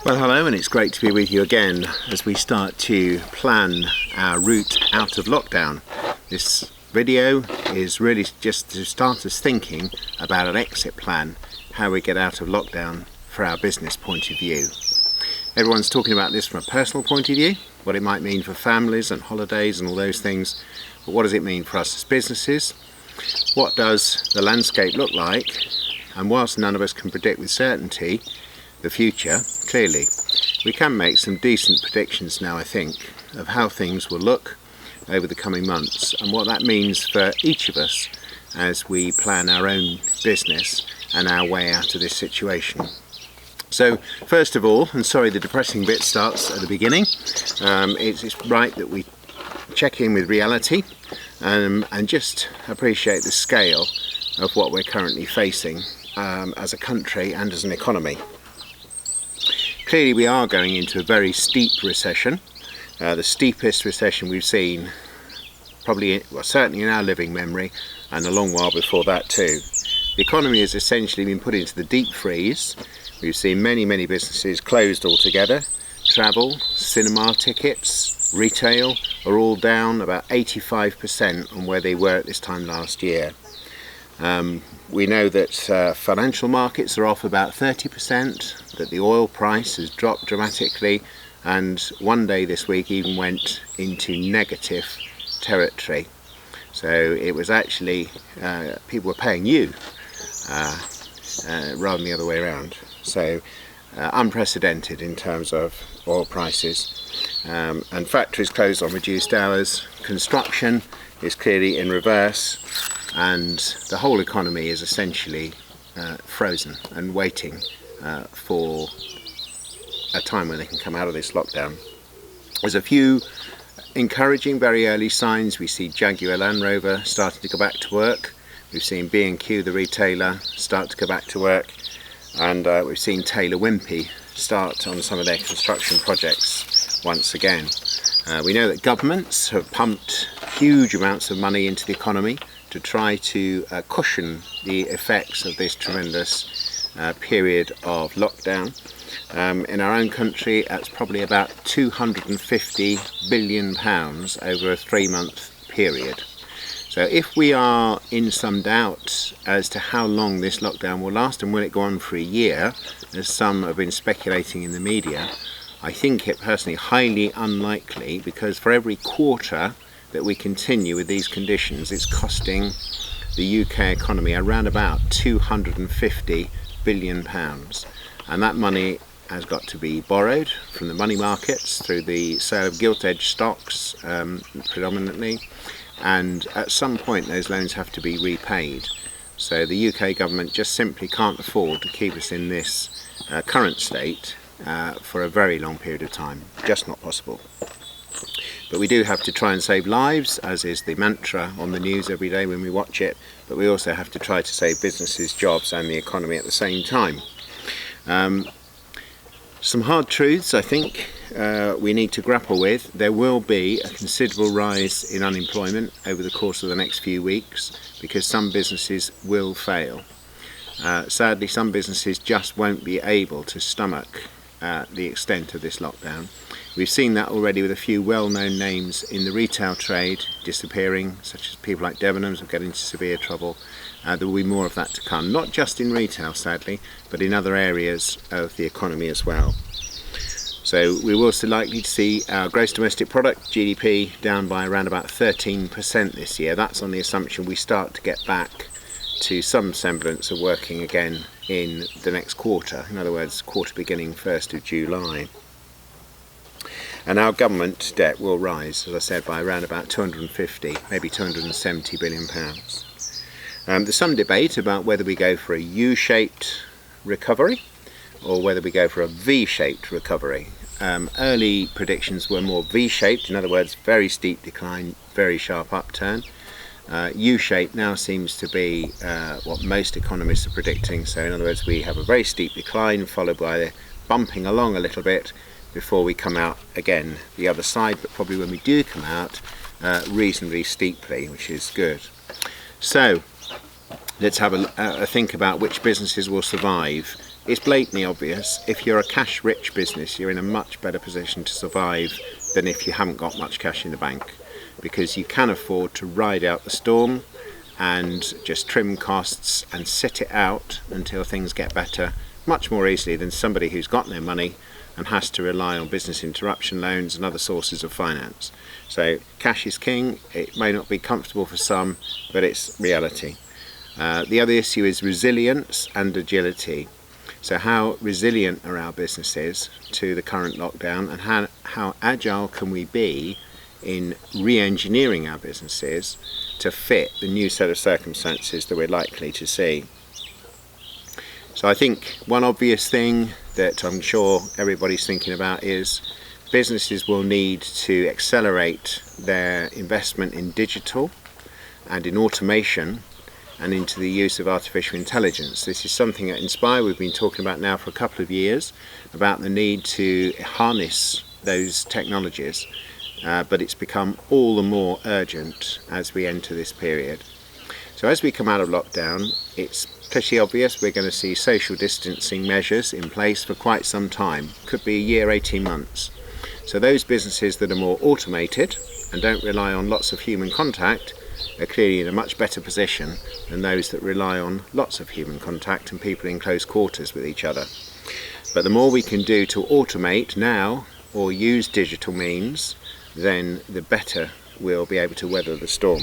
Well, hello, and it's great to be with you again as we start to plan our route out of lockdown. This video is really just to start us thinking about an exit plan, how we get out of lockdown for our business point of view. Everyone's talking about this from a personal point of view, what it might mean for families and holidays and all those things, but what does it mean for us as businesses? What does the landscape look like? And whilst none of us can predict with certainty the future, clearly we can make some decent predictions now, I think, of how things will look over the coming months and what that means for each of us as we plan our own business and our way out of this situation. So first of all, and sorry the depressing bit starts at the beginning, it's right that we check in with reality and just appreciate the scale of what we're currently facing as a country and as an economy. Clearly we are going into a very steep recession, the steepest recession we've seen certainly in our living memory, and a long while before that too. The economy has essentially been put into the deep freeze. We've seen many businesses closed altogether. Travel, cinema tickets, retail are all down about 85% on where they were at this time last year. We know that financial markets are off about 30%, that the oil price has dropped dramatically, and one day this week even went into negative territory. So it was actually people were paying you rather than the other way around. So unprecedented in terms of oil prices, and factories closed on reduced hours. Construction is clearly in reverse, and the whole economy is essentially frozen and waiting for a time when they can come out of this lockdown. There's a few encouraging very early signs. We see Jaguar Land Rover starting to go back to work. We've seen B&Q, the retailer, start to go back to work, and we've seen Taylor Wimpey start on some of their construction projects once again. We know that governments have pumped huge amounts of money into the economy to try to cushion the effects of this tremendous period of lockdown. In our own country, that's probably about £250 billion over a 3-month period. So if we are in some doubt as to how long this lockdown will last, and will it go on for a year, as some have been speculating in the media, I think it personally highly unlikely, because for every quarter that we continue with these conditions, it's costing the UK economy around about £250 billion. And that money has got to be borrowed from the money markets through the sale of gilt-edged stocks predominantly, and at some point those loans have to be repaid. So the UK government just simply can't afford to keep us in this current state for a very long period of time. Just not possible. But we do have to try and save lives, as is the mantra on the news every day when we watch it, but we also have to try to save businesses, jobs and the economy at the same time. Some hard truths I think we need to grapple with. There will be a considerable rise in unemployment over the course of the next few weeks because some businesses will fail. Sadly, some businesses just won't be able to stomach the extent of this lockdown. We've seen that already with a few well-known names in the retail trade disappearing, such as people like Debenhams will get into severe trouble. There will be more of that to come, not just in retail sadly, but in other areas of the economy as well. So we're also likely to see our gross domestic product, GDP, down by around about 13% this year. That's on the assumption we start to get back to some semblance of working again in the next quarter. In other words, quarter beginning 1st of July. And our government debt will rise, as I said, by around about 250, maybe 270 billion pounds. There's some debate about whether we go for a U-shaped recovery or whether we go for a V-shaped recovery. Early predictions were more V-shaped, in other words, very steep decline, very sharp upturn. U-shape now seems to be what most economists are predicting. So in other words, we have a very steep decline followed by bumping along a little bit before we come out again the other side, but probably when we do come out reasonably steeply, which is good. So let's have a think about which businesses will survive it's blatantly obvious. If you're a cash-rich business, you're in a much better position to survive than if you haven't got much cash in the bank, because you can afford to ride out the storm and just trim costs and sit it out until things get better much more easily than somebody who's got no money and has to rely on business interruption loans and other sources of finance. So cash is king. It may not be comfortable for some, but it's reality. The other issue is resilience and agility. So how resilient are our businesses to the current lockdown, and how agile can we be in re-engineering our businesses to fit the new set of circumstances that we're likely to see. So I think one obvious thing that I'm sure everybody's thinking about is businesses will need to accelerate their investment in digital and in automation and into the use of artificial intelligence. This is something at Inspire we've been talking about now for a couple of years, about the need to harness those technologies, but it's become all the more urgent as we enter this period. So as we come out of lockdown, it's pretty obvious we're going to see social distancing measures in place for quite some time. Could be a year, 18 months. So those businesses that are more automated and don't rely on lots of human contact are clearly in a much better position than those that rely on lots of human contact and people in close quarters with each other. But the more we can do to automate now or use digital means, then the better we'll be able to weather the storm.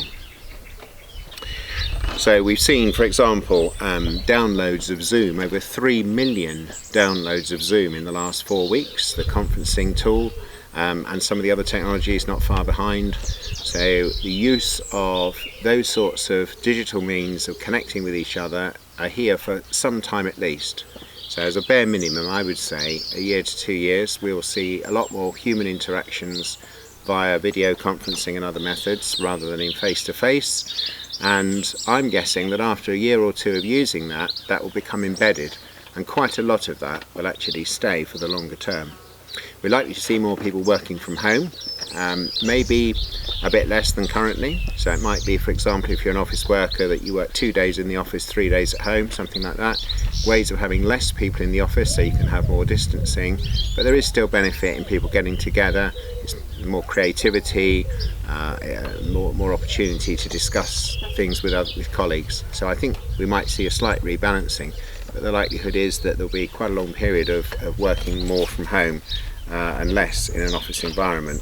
So we've seen, for example, downloads of Zoom, over 3 million downloads of Zoom in the last 4 weeks, the conferencing tool, and some of the other technologies not far behind. So the use of those sorts of digital means of connecting with each other are here for some time at least. So as a bare minimum, I would say a year to 2 years, we will see a lot more human interactions via video conferencing and other methods rather than in face-to-face. And I'm guessing that after a year or two of using that will become embedded, and quite a lot of that will actually stay for the longer term. We're likely to see more people working from home, maybe a bit less than currently. So it might be, for example, if you're an office worker, that you work 2 days in the office, 3 days at home, something like that. Ways of having less people in the office so you can have more distancing, but there is still benefit in people getting together. It's more creativity, more opportunity to discuss things with colleagues. So I think we might see a slight rebalancing, but the likelihood is that there'll be quite a long period of working more from home and less in an office environment.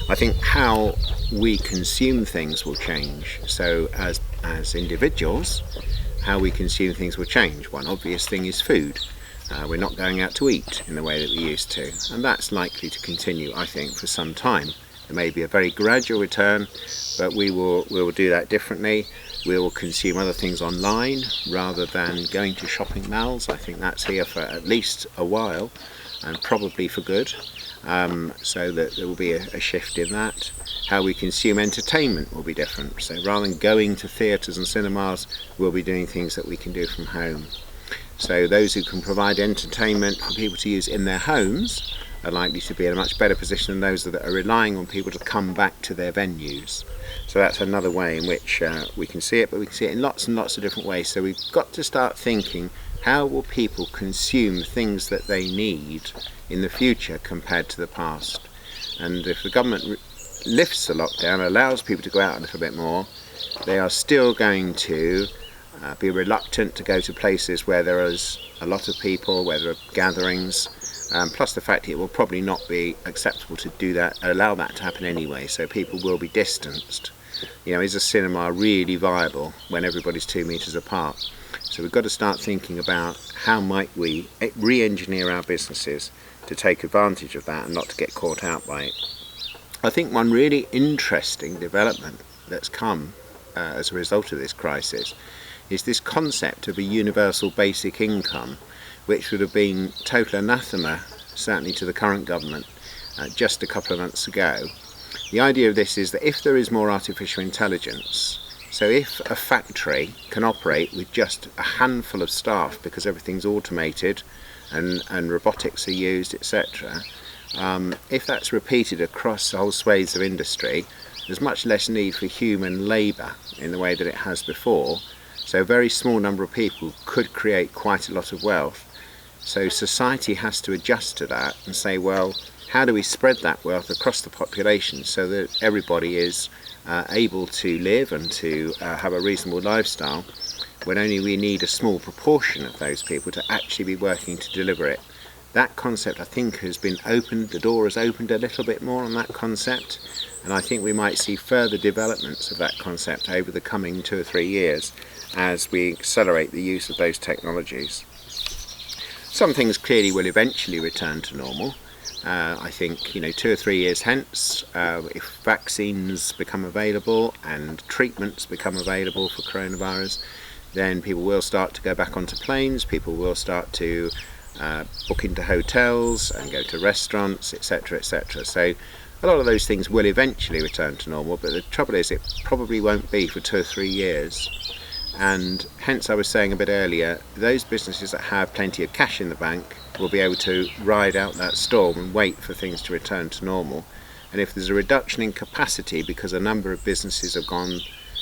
I think how we consume things will change. So as individuals, how we consume things will change. One obvious thing is food. We're not going out to eat in the way that we used to, and that's likely to continue, I think, for some time. There may be a very gradual return, but we will do that differently. We will consume other things online rather than going to shopping malls. I think that's here for at least a while, and probably for good. So that there will be a shift in that. How we consume entertainment will be different. So rather than going to theatres and cinemas, we'll be doing things that we can do from home. So those who can provide entertainment for people to use in their homes are likely to be in a much better position than those that are relying on people to come back to their venues. So that's another way in which we can see it, but we can see it in lots and lots of different ways. So we've got to start thinking, how will people consume things that they need in the future compared to the past? And if the government lifts the lockdown, allows people to go out a little bit more, they are still going to be reluctant to go to places where there is a lot of people, where there are gatherings, plus the fact it will probably not be acceptable to do that, allow that to happen anyway, so people will be distanced. You know, is a cinema really viable when everybody's 2 metres apart? So we've got to start thinking about how might we re-engineer our businesses to take advantage of that and not to get caught out by it. I think one really interesting development that's come as a result of this crisis is this concept of a universal basic income, which would have been total anathema, certainly to the current government, just a couple of months ago. The idea of this is that if there is more artificial intelligence, so if a factory can operate with just a handful of staff because everything's automated and robotics are used, etc., if that's repeated across whole swathes of industry, there's much less need for human labour in the way that it has before, So a very small number of people could create quite a lot of wealth. So society has to adjust to that and say, well, how do we spread that wealth across the population so that everybody is able to live and to have a reasonable lifestyle, when only we need a small proportion of those people to actually be working to deliver it. That concept, I think, has been opened, the door has opened a little bit more on that concept, and I think we might see further developments of that concept over the coming 2 or 3 years as we accelerate the use of those technologies. Some things clearly will eventually return to normal. I think 2 or 3 years hence, if vaccines become available and treatments become available for coronavirus, then people will start to go back onto planes, people will start to book into hotels and go to restaurants, etc., etc. So a lot of those things will eventually return to normal, but the trouble is it probably won't be for 2 or 3 years. And hence I was saying a bit earlier, those businesses that have plenty of cash in the bank will be able to ride out that storm and wait for things to return to normal. And if there's a reduction in capacity because a number of businesses have gone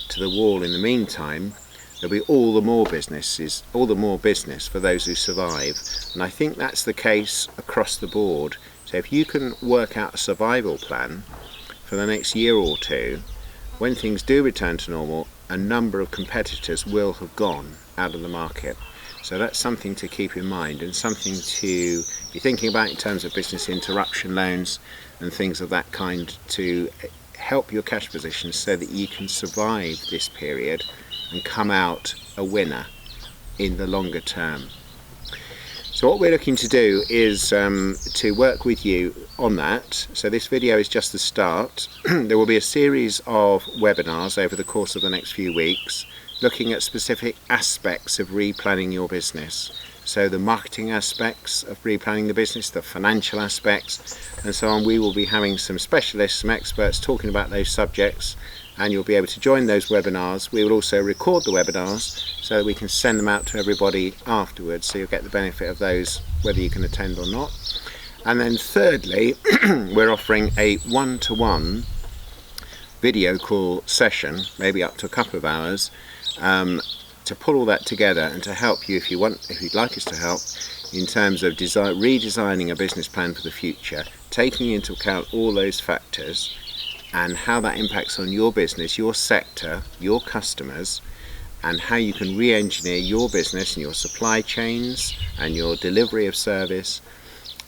to the wall in the meantime, there'll be all the more business for those who survive. And I think that's the case across the board. So if you can work out a survival plan for the next year or two, when things do return to normal, a number of competitors will have gone out of the market. So that's something to keep in mind and something to be thinking about in terms of business interruption loans and things of that kind to help your cash position so that you can survive this period and come out a winner in the longer term. So what we're looking to do is to work with you on that. So this video is just the start. There will be a series of webinars over the course of the next few weeks looking at specific aspects of replanning your business. So the marketing aspects of replanning the business, the financial aspects and so on. We will be having some specialists, some experts talking about those subjects, and you'll be able to join those webinars. We will also record the webinars so that we can send them out to everybody afterwards, so you'll get the benefit of those whether you can attend or not. And then thirdly, we're offering a one-to-one video call session, maybe up to a couple of hours, to pull all that together and to help you if you'd like us to help in terms of redesigning a business plan for the future, taking into account all those factors and how that impacts on your business, your sector, your customers, and how you can re-engineer your business and your supply chains and your delivery of service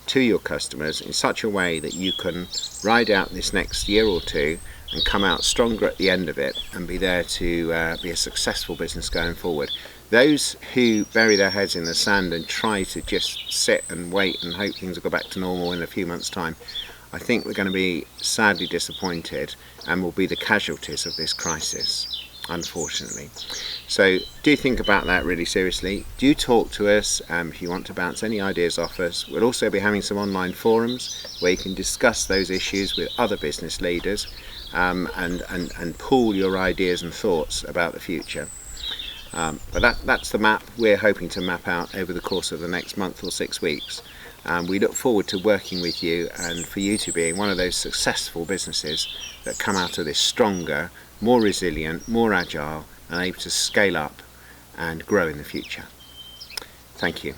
to your customers in such a way that you can ride out this next year or two and come out stronger at the end of it and be there to be a successful business going forward. Those who bury their heads in the sand and try to just sit and wait and hope things will go back to normal in a few months' time, I think we're going to be sadly disappointed and will be the casualties of this crisis, unfortunately. So do think about that really seriously. Do talk to us if you want to bounce any ideas off us. We'll also be having some online forums where you can discuss those issues with other business leaders and pool your ideas and thoughts about the future. But that's the map we're hoping to map out over the course of the next month or 6 weeks. We look forward to working with you and for you to be one of those successful businesses that come out of this stronger, more resilient, more agile and able to scale up and grow in the future. Thank you.